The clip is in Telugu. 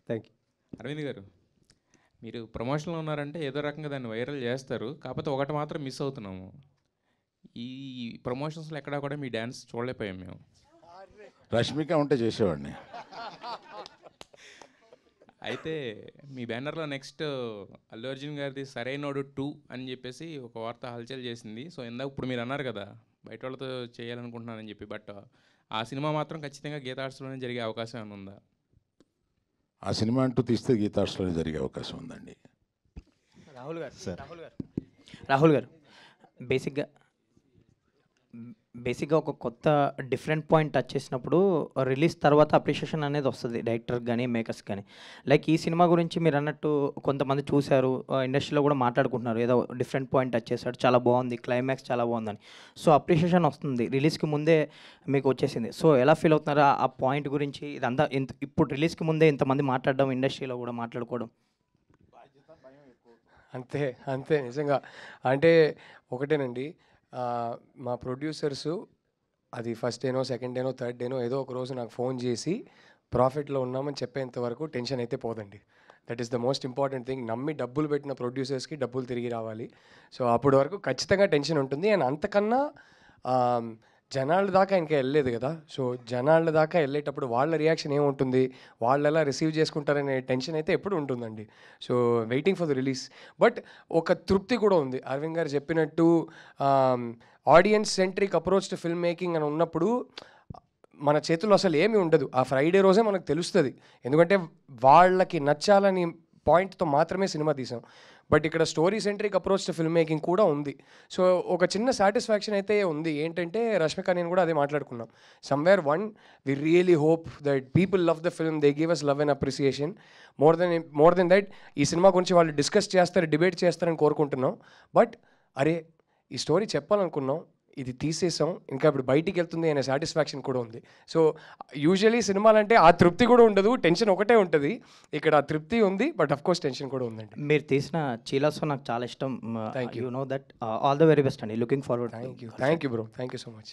Thank you. అరవింద్ గారు, మీరు ప్రమోషన్లో ఉన్నారంటే ఏదో రకంగా దాన్ని వైరల్ చేస్తారు. కాకపోతే ఒకటి మాత్రం మిస్ అవుతున్నాము. ఈ ప్రమోషన్స్లో ఎక్కడా కూడా మీ డ్యాన్స్ చూడలేకపోయాం మేము. రష్మిక ఉంటే చేసేవాడిని. అయితే మీ బ్యానర్లో నెక్స్ట్ అల్లు అర్జున్ గారిది సరైనోడు 2 అని చెప్పేసి ఒక వార్త హల్చల్ చేసింది. సో ఇందాక ఇప్పుడు మీరు అన్నారు కదా బయట వాళ్ళతో చేయాలనుకుంటున్నానని చెప్పి, బట్ ఆ సినిమా మాత్రం ఖచ్చితంగా గీతా ఆర్ట్స్లోనే జరిగే అవకాశం ఏమైనా ఉందా? ఆ సినిమా అంటూ తీస్తే గీతార్స్లోనే జరిగే అవకాశం ఉందండి. రాహుల్ గారు సార్. రాహుల్ గారు బేసిక్గా ఒక కొత్త డిఫరెంట్ పాయింట్ టచ్ చేసినప్పుడు రిలీజ్ తర్వాత అప్రిషియేషన్ అనేది వస్తుంది డైరెక్టర్కి కానీ మేకర్స్ కానీ. లైక్ ఈ సినిమా గురించి మీరు అన్నట్టు కొంతమంది చూశారు, ఇండస్ట్రీలో కూడా మాట్లాడుకుంటున్నారు, ఏదో డిఫరెంట్ పాయింట్ టచ్ చేశాడు, చాలా బాగుంది, క్లైమాక్స్ చాలా బాగుందని. సో అప్రిషియేషన్ వస్తుంది, రిలీజ్కి ముందే మీకు వచ్చేసింది. సో ఎలా ఫీల్ అవుతున్నారా ఆ పాయింట్ గురించి? ఇదంతా ఇప్పుడు రిలీజ్కి ముందే ఇంతమంది మాట్లాడడం, ఇండస్ట్రీలో కూడా మాట్లాడుకోవడం. అంతే అంతే నిజంగా. అంటే ఒకటేనండి, మా ప్రొడ్యూసర్సు అది ఫస్ట్ డేనో, సెకండ్ డేనో, థర్డ్ డేనో ఏదో ఒక రోజు నాకు ఫోన్ చేసి ప్రాఫిట్లో ఉన్నామని చెప్పేంత వరకు టెన్షన్ అయితే పోదండి. That is the most important thing. నమ్మి డబ్బులు పెట్టిన ప్రొడ్యూసర్స్కి డబ్బులు తిరిగి రావాలి. సో అప్పటి వరకు ఖచ్చితంగా టెన్షన్ ఉంటుంది. అండ్ అంతకన్నా జనాల దాకా ఇంకా వెళ్ళలేదు కదా. సో జనాల దాకా వెళ్ళేటప్పుడు వాళ్ళ రియాక్షన్ ఏముంటుంది, వాళ్ళు ఎలా రిసీవ్ చేసుకుంటారనే టెన్షన్ అయితే ఎప్పుడు ఉంటుందండి. So waiting for the release. But ఒక తృప్తి కూడా ఉంది. అరవింద్ గారు చెప్పినట్టు audience centric approach to film making అని ఉన్నప్పుడు మన చేతుల్లో అసలు ఏమీ ఉండదు. ఆ ఫ్రైడే రోజే మనకు తెలుస్తుంది. ఎందుకంటే వాళ్ళకి నచ్చాలని పాయింట్తో మాత్రమే సినిమా తీసాం. బట్ ఇక్కడ story centric approach to film making కూడా ఉంది. సో ఒక చిన్న సాటిస్ఫాక్షన్ అయితే ఉంది. ఏంటంటే రష్మిక నేను కూడా అదే మాట్లాడుకున్నాం. Somewhere we really hope that people love the film, they give us love and appreciation. More than that ఈ సినిమా గురించి వాళ్ళు డిస్కస్ చేస్తారు, డిబేట్ చేస్తారని కోరుకుంటున్నాం. బట్ అరే ఈ స్టోరీ చెప్పాలనుకున్నాం, ఇది తీసేసాం, ఇంకా ఇప్పుడు బయటికి వెళ్తుంది అనే సాటిస్ఫాక్షన్ కూడా ఉంది. సో యూజువలీ సినిమాలంటే ఆ తృప్తి కూడా ఉండదు, టెన్షన్ ఒకటే ఉంటుంది. ఇక్కడ ఆ తృప్తి ఉంది, బట్ అఫ్ కోర్స్ టెన్షన్ కూడా ఉందండి. మీరు తీసిన చీలాస్ నాకు చాలా ఇష్టం. Thank you. You know that. All the very best అండి. Looking forward. Thank you bro, thank you so much.